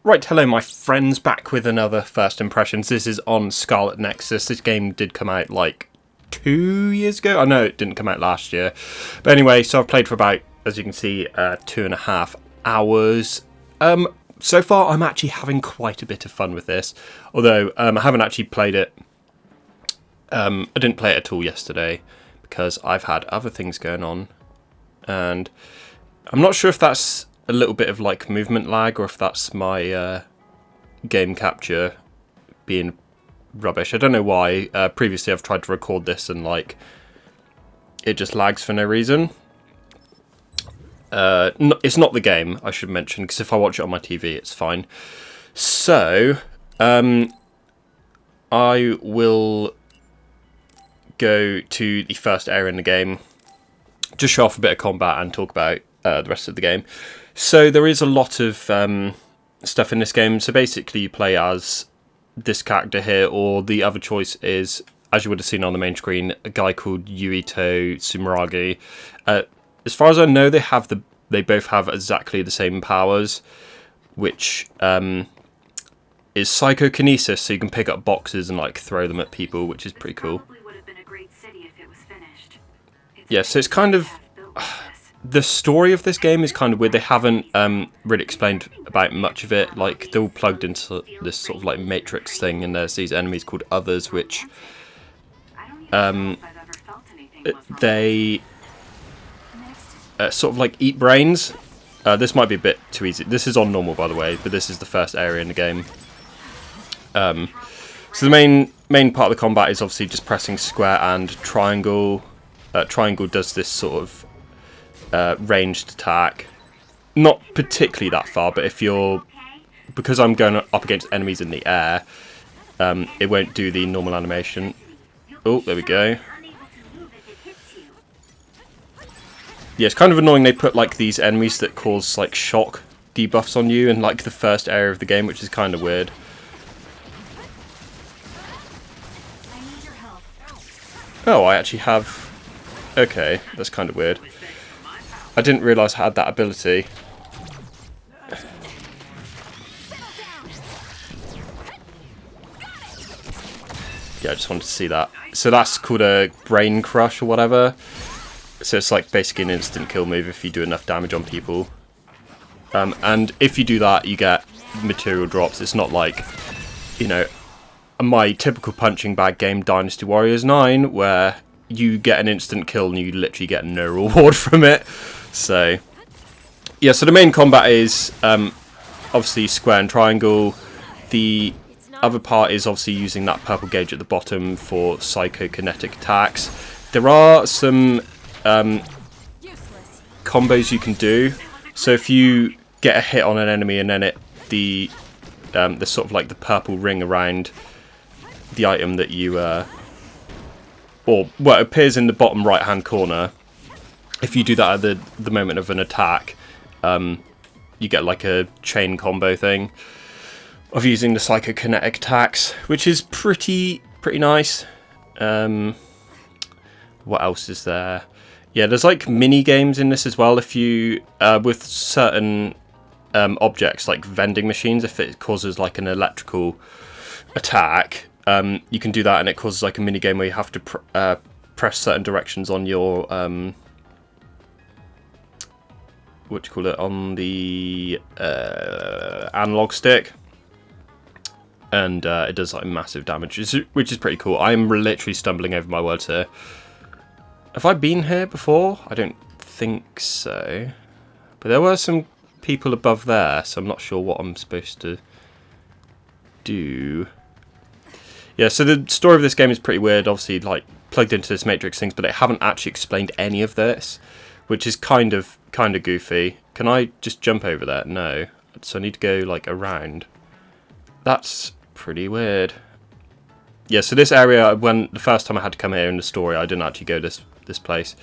Right, hello my friends, back with another First Impressions. This is on Scarlet Nexus. This game did come out like 2 years ago. I know it didn't come out last year. But anyway, so I've played for about, as you can see, 2.5 hours. So far I'm actually having quite a bit of fun with this. Although I haven't actually played it. I didn't play it at all yesterday because I've had other things going on. And I'm not sure if that's a little bit of like movement lag or if that's my game capture being rubbish. I don't know why. Previously I've tried to record this and like it just lags for no reason. It's not the game, I should mention, because if I watch it on my TV it's fine. So I will go to the first area in the game, just show off a bit of combat and talk about the rest of the game. So there is a lot of stuff in this game. So basically you play as this character here, or the other choice is, as you would have seen on the main screen, a guy called Yuito Tsumeragi. As far as I know, they both have exactly the same powers, which is psychokinesis, so you can pick up boxes and like throw them at people, which is pretty cool. Yeah, so it's kind of... The story of this game is kind of weird. They haven't really explained about much of it. Like, they're all plugged into this sort of like matrix thing, and there's these enemies called Others, which they sort of like eat brains. This might be a bit too easy. This is on normal, by the way, but this is the first area in the game. So the main part of the combat is obviously just pressing square and triangle. Triangle does this sort of ranged attack, not particularly that far, but if you're, because I'm going up against enemies in the air, it won't do the normal animation. Oh, there we go. Yeah, it's kind of annoying they put like these enemies that cause like shock debuffs on you in like the first area of the game, which is kind of weird. Oh, I actually have... Okay, that's kind of weird. I didn't realise I had that ability. Yeah, I just wanted to see that. So that's called a brain crush or whatever. So it's like basically an instant kill move if you do enough damage on people. And if you do that, you get material drops. It's not like, you know, my typical punching bag game, Dynasty Warriors 9, where you get an instant kill and you literally get no reward from it. So yeah, so the main combat is obviously square and triangle. The other part is obviously using that purple gauge at the bottom for psychokinetic attacks. There are some combos you can do. So if you get a hit on an enemy and then the sort of like the purple ring around the item that you or well, it appears in the bottom right hand corner. If you do that at the moment of an attack, you get like a chain combo thing of using the psychokinetic attacks, which is pretty nice. What else is there? Yeah, there's like mini games in this as well. If you with certain objects like vending machines, if it causes like an electrical attack, you can do that, and it causes like a mini game where you have to press certain directions on your what do you call it, on the analog stick, and it does like massive damage, which is pretty cool. I'm literally stumbling over my words here. Have I been here before? I don't think so, but there were some people above there, so I'm not sure what I'm supposed to do. Yeah, so the story of this game is pretty weird, obviously like plugged into this Matrix things, but they haven't actually explained any of this, which is kind of goofy. Can I just jump over that? No. So I need to go like around. That's pretty weird. Yeah, so this area, when the first time I had to come here in the story, I didn't actually go this place.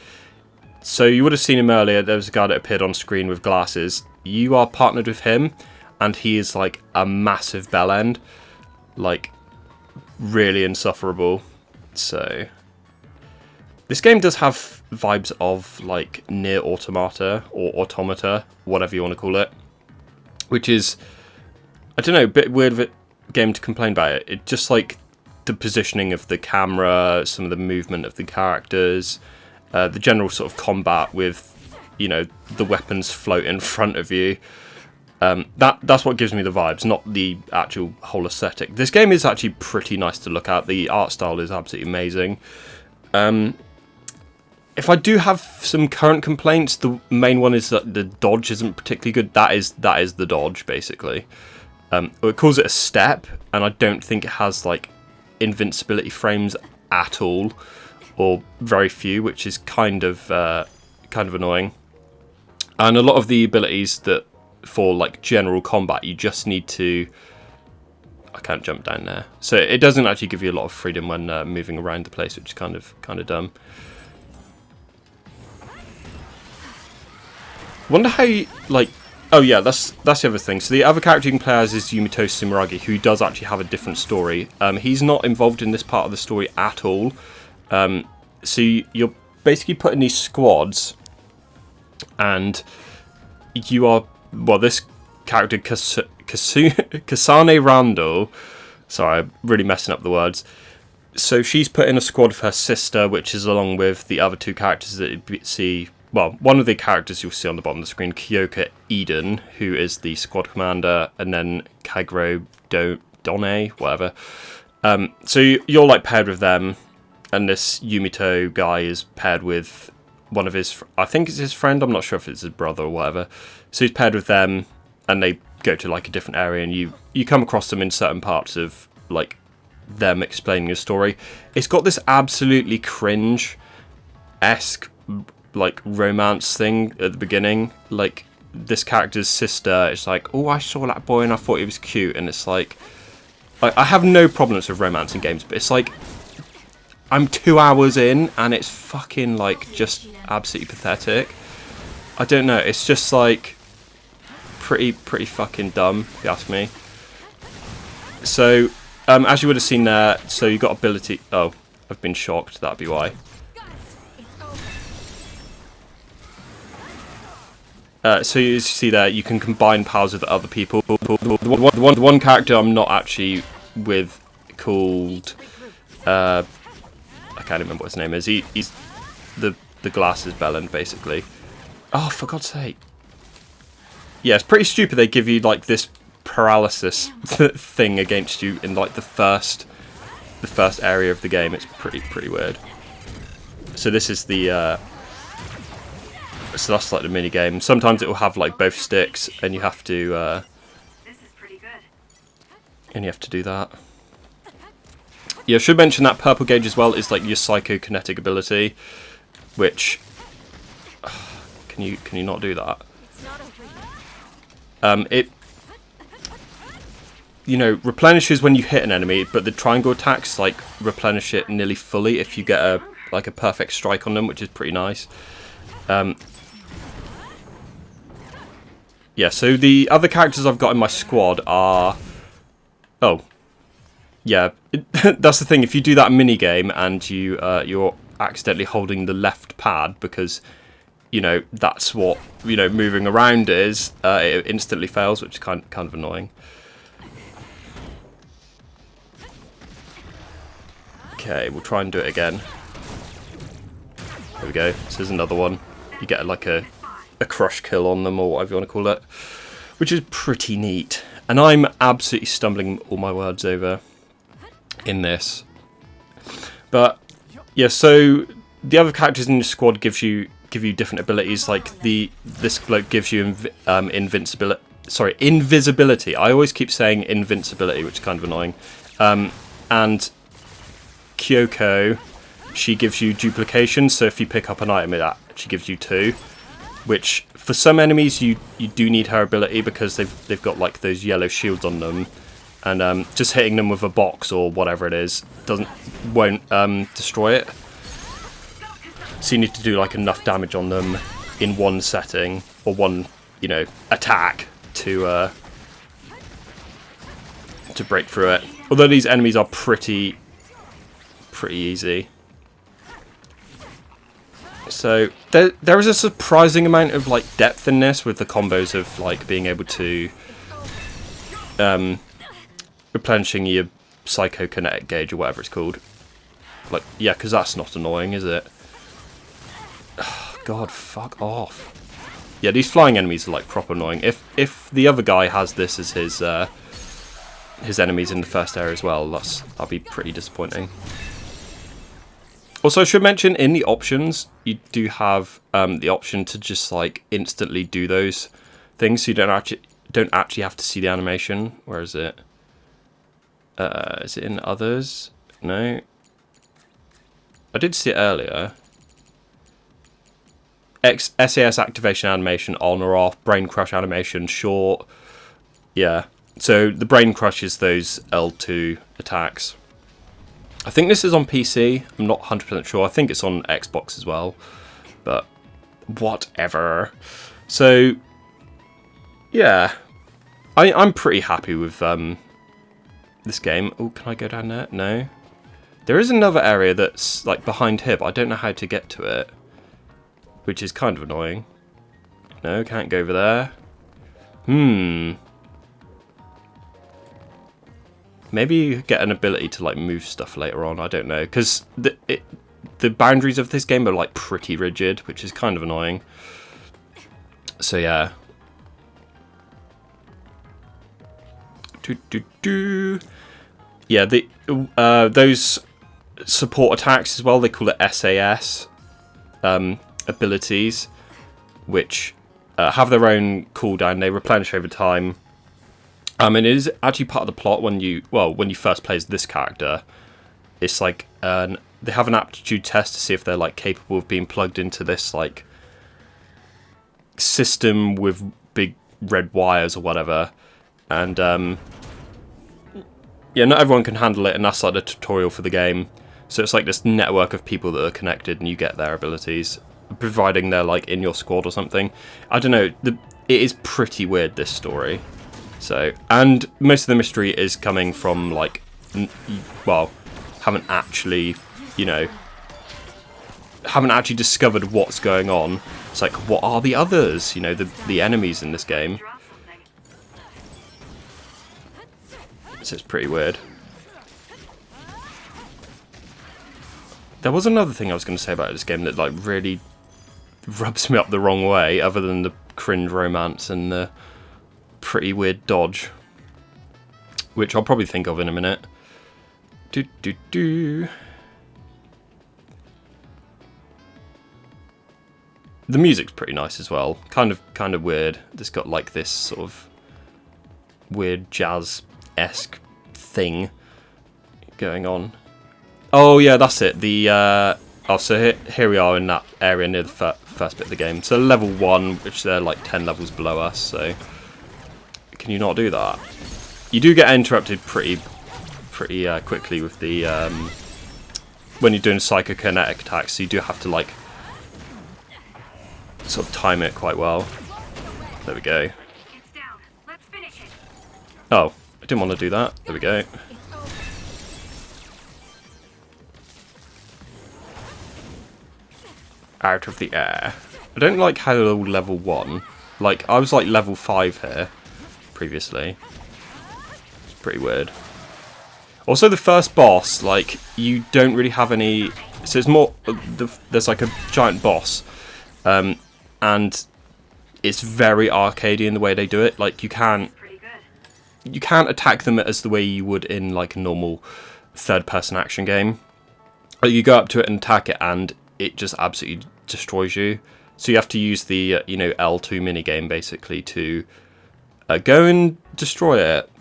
So you would have seen him earlier. There was a guy that appeared on screen with glasses. You are partnered with him, and he is like a massive bell end. Like, really insufferable. So this game does have vibes of like Near Automata or Automata, whatever you want to call it, which is I don't know, a bit weird of a game to complain about it. It just like the positioning of the camera, some of the movement of the characters, the general sort of combat with, you know, the weapons float in front of you. That's what gives me the vibes, not the actual whole aesthetic. This game is actually pretty nice to look at. The art style is absolutely amazing. If I do have some current complaints, the main one is that the dodge isn't particularly good. That is the dodge, basically. It calls it a step, and I don't think it has like invincibility frames at all, or very few, which is kind of annoying. And a lot of the abilities that for like general combat, you just need to. I can't jump down there, so it doesn't actually give you a lot of freedom when moving around the place, which is kind of dumb. Wonder how you, like. Oh yeah, that's the other thing. So the other character you can play as is Yumito Sumeragi, who does actually have a different story. He's not involved in this part of the story at all. So you're basically put in these squads, and you are, well, this character Kasane Rando. Sorry, I'm really messing up the words. So she's put in a squad of her sister, which is along with the other two characters that you see. Well, one of the characters you'll see on the bottom of the screen, Kyoka Eden, who is the squad commander, and then Kagero Done, whatever. So you're like paired with them, and this Yumito guy is paired with one of his, I think it's his friend, I'm not sure if it's his brother or whatever. So he's paired with them, and they go to like a different area, and you come across them in certain parts of like them explaining a story. It's got this absolutely cringe-esque like romance thing at the beginning. Like this character's sister is like, oh, I saw that boy and I thought he was cute, and it's like I have no problems with romance in games, but it's like I'm 2 hours in and it's fucking like just absolutely pathetic. I don't know, it's just like pretty fucking dumb, if you ask me. So as you would have seen there, so you got ability. Oh, I've been shocked, that'd be why. So as you see there, you can combine powers with other people. The one character I'm not actually with, called I can't remember what his name is. He's the glasses bellend, basically. Oh, for God's sake! Yeah, it's pretty stupid. They give you like this paralysis thing against you in like the first area of the game. It's pretty weird. So this is the. So that's like the mini game. Sometimes it will have like both sticks, and you have to. This is pretty good. And you have to do that. Yeah, I should mention that purple gauge as well is like your psychokinetic ability, which can you not do that? It replenishes when you hit an enemy, but the triangle attacks like replenish it nearly fully if you get a perfect strike on them, which is pretty nice. Yeah, so the other characters I've got in my squad are... Oh. Yeah, that's the thing. If you do that mini game and you're accidentally holding the left pad because, that's what, moving around is, it instantly fails, which is kind of annoying. Okay, we'll try and do it again. There we go. So there's another one. You get like a crush kill on them, or whatever you want to call it, which is pretty neat. And I'm absolutely stumbling all my words over in this. But yeah, so the other characters in your squad give you different abilities. Like this bloke gives you invincibility. Sorry, invisibility. I always keep saying invincibility, which is kind of annoying. And Kyoko, she gives you duplication. So if you pick up an item, it actually gives you 2. Which for some enemies you do need her ability because they've got like those yellow shields on them, and just hitting them with a box or whatever it is won't destroy it. So you need to do like enough damage on them in one setting or one attack to break through it. Although these enemies are pretty easy. So there is a surprising amount of like depth in this with the combos of like being able to replenishing your psychokinetic gauge or whatever it's called. Like, yeah, because that's not annoying, is it? God, fuck off. Yeah, these flying enemies are like proper annoying. If the other guy has this as his enemies in the first area as well, that'll be pretty disappointing. Also, I should mention in the options you do have the option to just like instantly do those things, so you don't actually have to see the animation. Where is it? Is it in others? No. I did see it earlier. SAS activation animation on or off, brain crush animation short. Yeah, so the brain crush is those L2 attacks. I think this is on PC, I'm not 100% sure. I think it's on Xbox as well, but whatever. So yeah, I'm pretty happy with this game. Oh, can I go down there? No. There is another area that's like behind here, but I don't know how to get to it, which is kind of annoying. No, can't go over there. Maybe you get an ability to like move stuff later on, I don't know, because the boundaries of this game are like pretty rigid, which is kind of annoying. So yeah. Yeah, those support attacks as well, they call it SAS abilities, which have their own cooldown. They replenish over time. And it is actually part of the plot when you first play as this character. It's like they have an aptitude test to see if they're like capable of being plugged into this like system with big red wires or whatever. And yeah, not everyone can handle it, and that's like the tutorial for the game. So it's like this network of people that are connected, and you get their abilities, providing they're like in your squad or something. I don't know. It is pretty weird, this story. So, and most of the mystery is coming from like, well, haven't actually discovered what's going on. It's like, what are the others? You know, the enemies in this game. So it's pretty weird. There was another thing I was going to say about this game that like really rubs me up the wrong way, other than the cringe romance and the pretty weird dodge, which I'll probably think of in a minute. The music's pretty nice as well. Kind of weird. It's got like this sort of weird jazz-esque thing going on. Oh yeah, that's it. So here we are in that area near the first bit of the game. So level 1, which they're like 10 levels below us. So can you not do that? You do get interrupted pretty quickly with the when you're doing psychokinetic attacks. So you do have to like sort of time it quite well. There we go. Oh, I didn't want to do that. There we go. Out of the air. I don't like how they're all level 1. Like, I was like level 5 here previously. It's pretty weird. Also, the first boss, like, you don't really have any... So it's more... There's like a giant boss. And it's very arcadey in the way they do it. Like, you can't attack them as the way you would in like a normal third-person action game. Like, you go up to it and attack it, and it just absolutely destroys you. So you have to use the L2 minigame basically to go and destroy it,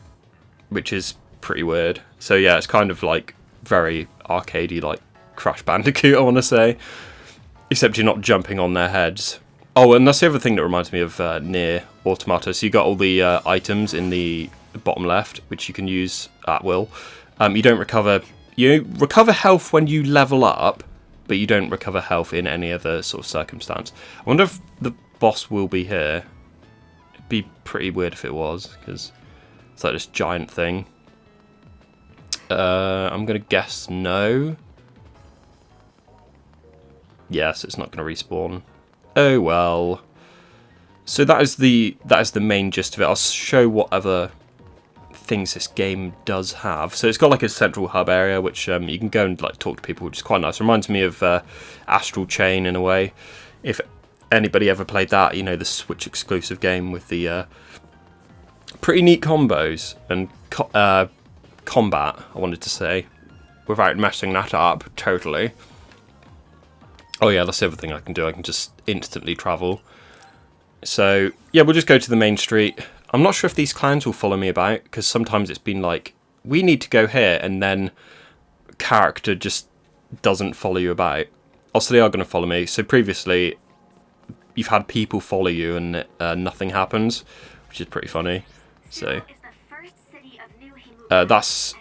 which is pretty weird. So yeah, it's kind of like very arcadey, like Crash Bandicoot, I want to say, except you're not jumping on their heads. Oh, and that's the other thing that reminds me of Nier Automata. So you got all the items in the bottom left, which you can use at will. You don't recover. You recover health when you level up, but you don't recover health in any other sort of circumstance. I wonder if the boss will be here. It'd be pretty weird if it was, because it's like this giant thing. I'm going to guess no. Yes, it's not going to respawn. Oh well. So that is the main gist of it. I'll show what other things this game does have. So it's got like a central hub area, which you can go and like talk to people, which is quite nice. Reminds me of Astral Chain in a way. If anybody ever played that, you know, the Switch exclusive game with the pretty neat combos and combat, I wanted to say, without messing that up totally. Oh yeah, that's the other thing I can do. I can just instantly travel. So yeah, we'll just go to the main street. I'm not sure if these clowns will follow me about, because sometimes it's been like, we need to go here, and then character just doesn't follow you about. Also, they are going to follow me. So previously, you've had people follow you and nothing happens, which is pretty funny. So that's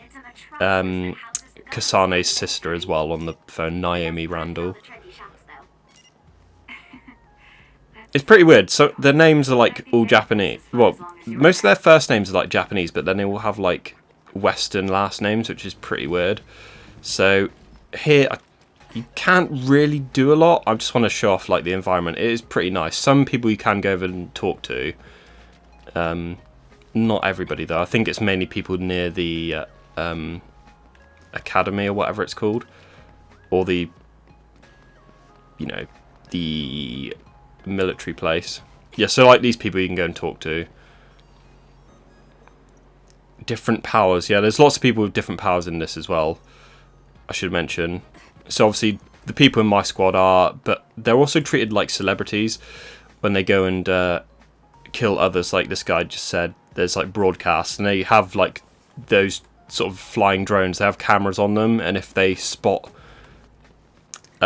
Kasane's sister as well on the phone, Naomi Randall. It's pretty weird. So their names are like all Japanese. Well, most of their first names are like Japanese, but then they all have like Western last names, which is pretty weird. So here, you can't really do a lot. I just want to show off like the environment. It is pretty nice. Some people you can go over and talk to. Not everybody though. I think it's mainly people near the academy or whatever it's called, or the, you know, the military place. Yeah, so like these people you can go and talk to. Different powers. Yeah, there's lots of people with different powers in this as well, I should mention. So obviously the people in my squad are, but they're also treated like celebrities when they go and kill others. Like this guy just said, there's like broadcasts, and they have like those sort of flying drones. They have cameras on them, and if they spot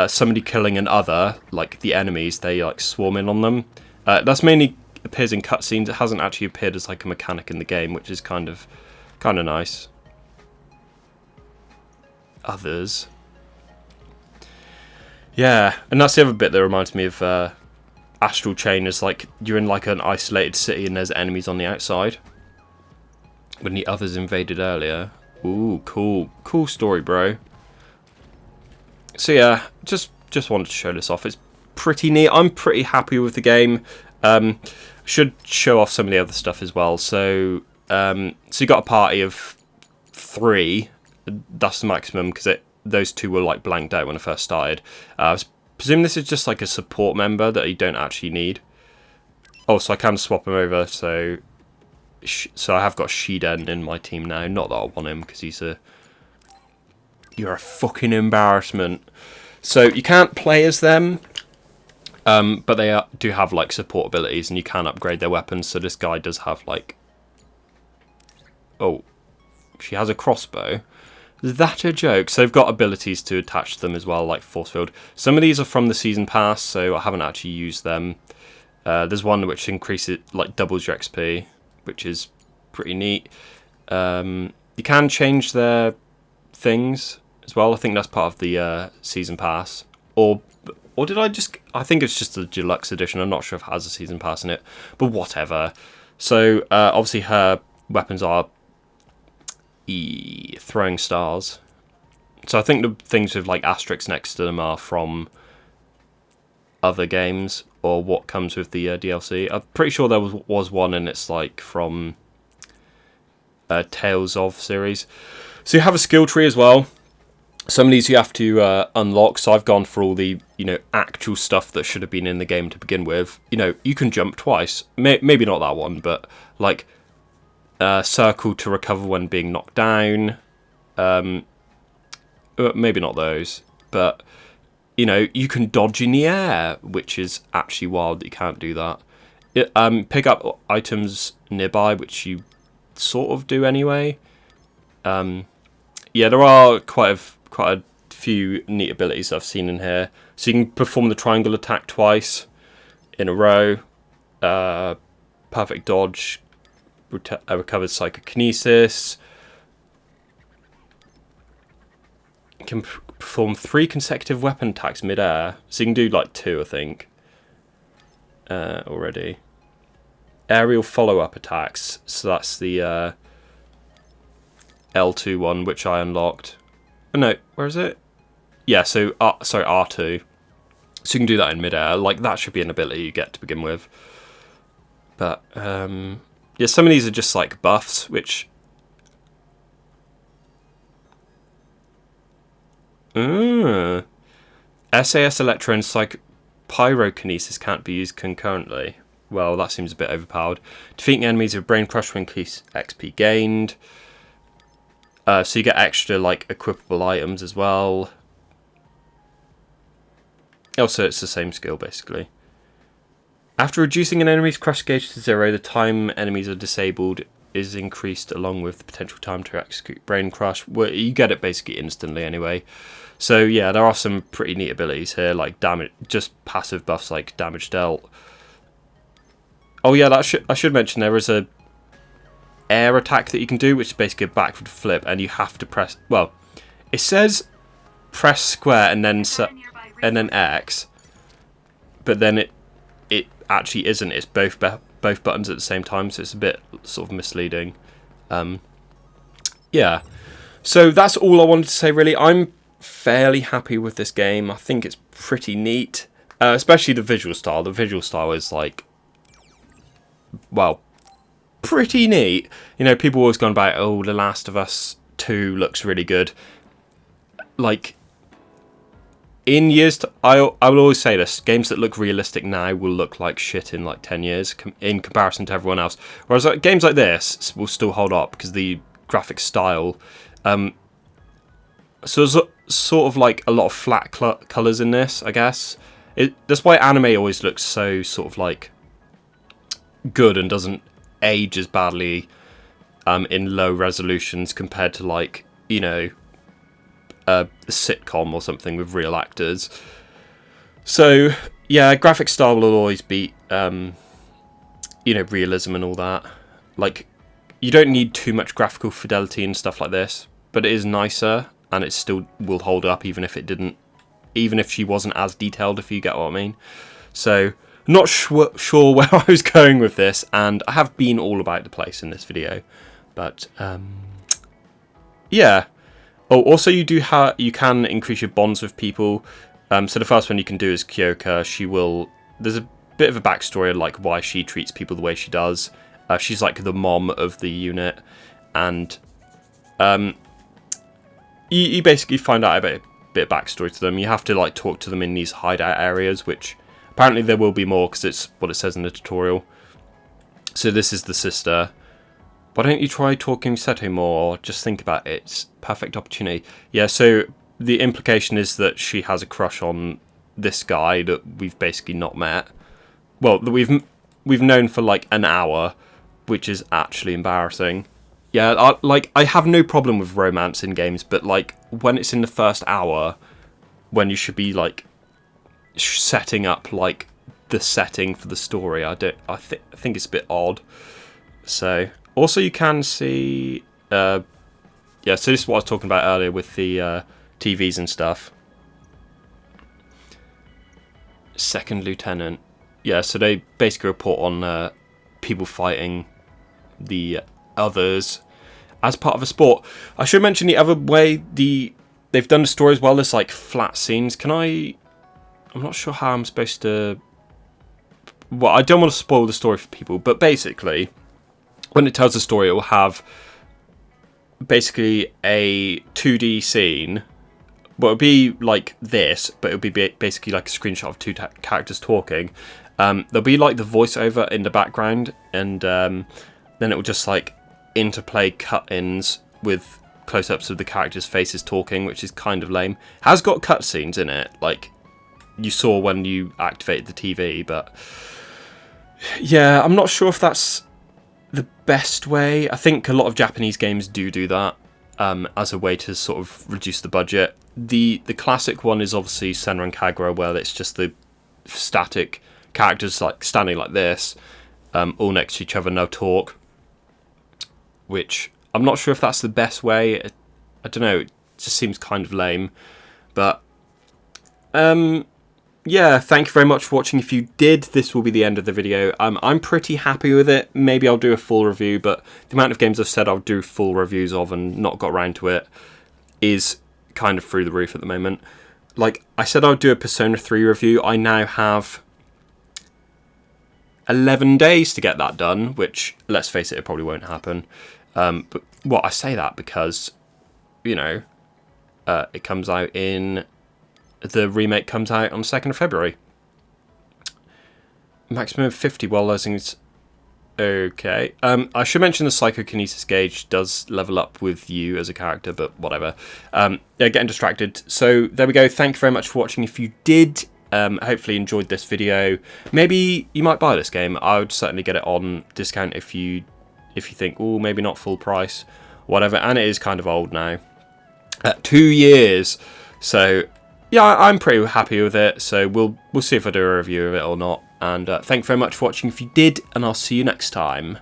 somebody killing another, like the enemies, they like swarm in on them. That's mainly appears in cutscenes. It hasn't actually appeared as like a mechanic in the game, which is kind of nice. Others, yeah, and that's the other bit that reminds me of Astral Chain. Is like you're in like an isolated city and there's enemies on the outside. When the others invaded earlier. Ooh, cool story, bro. So yeah, just wanted to show this off. It's pretty neat. I'm pretty happy with the game. Should show off some of the other stuff as well. So you got a party of 3. That's the maximum, because those 2 were like blanked out when I first started. I presume this is just like a support member that you don't actually need. Oh, so I can swap him over. So I have got Shiden in my team now. Not that I want him, because you're a fucking embarrassment. So you can't play as them, but they do have like support abilities, and you can upgrade their weapons. So this guy does have like, oh, she has a crossbow. Is that a joke? So they've got abilities to attach to them as well, like force field. Some of these are from the season pass, so I haven't actually used them. There's one which increases, like doubles your XP, which is pretty neat. You can change their things as well. I think that's part of the season pass, or did I think it's just the deluxe edition. I'm not sure if it has a season pass in it, but whatever. So obviously her weapons are throwing stars. So I think the things with like asterisks next to them are from other games, or what comes with the DLC. I'm pretty sure there was one, and it's like from Tales of series. So you have a skill tree as well. Some of these you have to unlock. So I've gone for all the, you know, actual stuff that should have been in the game to begin with. You know, you can jump twice. Maybe not that one, but like circle to recover when being knocked down. Maybe not those, but you know, you can dodge in the air, which is actually wild that you can't do that. Pick up items nearby, which you sort of do anyway. Yeah, there are quite a few neat abilities I've seen in here. So you can perform the triangle attack twice in a row. Perfect dodge, recovered psychokinesis. You can perform 3 consecutive weapon attacks mid-air. So you can do like 2, I think, already. Aerial follow-up attacks. So that's the L2 one, which I unlocked. Oh, no, where is it? Yeah, so sorry, R2. So you can do that in mid-air. Like, that should be an ability you get to begin with. But yeah, some of these are just like buffs, which SAS, Electro, and Pyrokinesis can't be used concurrently. Well, that seems a bit overpowered. Defeating enemies with Brain Crush will increase XP gained. So you get extra, like, equipable items as well. Also, it's the same skill, basically. After reducing an enemy's crush gauge to 0, the time enemies are disabled is increased along with the potential time to execute Brain Crush. Well, you get it basically instantly anyway. So yeah, there are some pretty neat abilities here, like damage, just passive buffs like damage dealt. Oh yeah, I should mention there is a air attack that you can do, which is basically a backward flip, and you have to press. Well, it says press square and then X, but then it actually isn't. It's both buttons at the same time, so it's a bit sort of misleading. Yeah, so that's all I wanted to say. Really, I'm fairly happy with this game. I think it's pretty neat, especially the visual style. The visual style is like, well, pretty neat. You know, people always gone about, oh, The Last of Us 2 looks really good. Like, in years, I will always say this, games that look realistic now will look like shit in like 10 years in comparison to everyone else. Whereas like, games like this will still hold up because the graphic style. So there's sort of like a lot of flat colours in this, I guess. That's why anime always looks so sort of like good and doesn't age as badly in low resolutions compared to like, you know, a sitcom or something with real actors. So yeah, graphic style will always beat you know, realism and all that. Like, you don't need too much graphical fidelity and stuff like this, but it is nicer and it still will hold up even if it didn't, even if she wasn't as detailed, if you get what I mean. So not sure where I was going with this, and I have been all about the place in this video, but yeah. Oh, also you can increase your bonds with people. So the first one you can do is Kyoka. There's a bit of a backstory of like why she treats people the way she does. She's like the mom of the unit, and you basically find out a bit of backstory to them. You have to like talk to them in these hideout areas, which apparently there will be more because it's what it says in the tutorial. So this is the sister. Why don't you try talking Seto more, or just think about it? It's a perfect opportunity. Yeah, so the implication is that she has a crush on this guy that we've basically not met. Well, that we've known for like an hour, which is actually embarrassing. Yeah, I have no problem with romance in games, but like when it's in the first hour, when you should be like setting up like the setting for the story, I think it's a bit odd. So. Also, you can see, yeah, so this is what I was talking about earlier with the TVs and stuff. Second Lieutenant. Yeah, so they basically report on people fighting the others as part of a sport. I should mention the other way they've done the story as well. There's like flat scenes. I'm not sure how I'm supposed to... Well, I don't want to spoil the story for people, but basically, when it tells the story, it will have basically a 2D scene. Well, it'll be like this, but it'll be basically like a screenshot of two characters talking. There'll be like the voiceover in the background, and then it will just like interplay cut-ins with close-ups of the characters' faces talking, which is kind of lame. It has got cutscenes in it, like you saw when you activated the TV, but yeah, I'm not sure if that's the best way. I think a lot of Japanese games do that as a way to sort of reduce the budget. The classic one is obviously Senran and Kagura, where it's just the static characters like standing like this, all next to each other, no talk. Which I'm not sure if that's the best way. I don't know. It just seems kind of lame. But yeah, thank you very much for watching. If you did, this will be the end of the video. I'm pretty happy with it. Maybe I'll do a full review, but the amount of games I've said I'll do full reviews of and not got around to it is kind of through the roof at the moment. Like I said, I'll do a Persona 3 review. I now have 11 days to get that done, which, let's face it probably won't happen. But well, I say that because, you know, it comes out in... The remake comes out on the 2nd of February. Maximum of 50 while losing... Okay. I should mention the psychokinesis gauge does level up with you as a character, but whatever. Yeah, getting distracted. So there we go. Thank you very much for watching. If you did, hopefully enjoyed this video. Maybe you might buy this game. I would certainly get it on discount if you think, oh, maybe not full price, whatever. And it is kind of old now. 2 years. So yeah, I'm pretty happy with it. So we'll see if I do a review of it or not. And thank you very much for watching if you did, and I'll see you next time.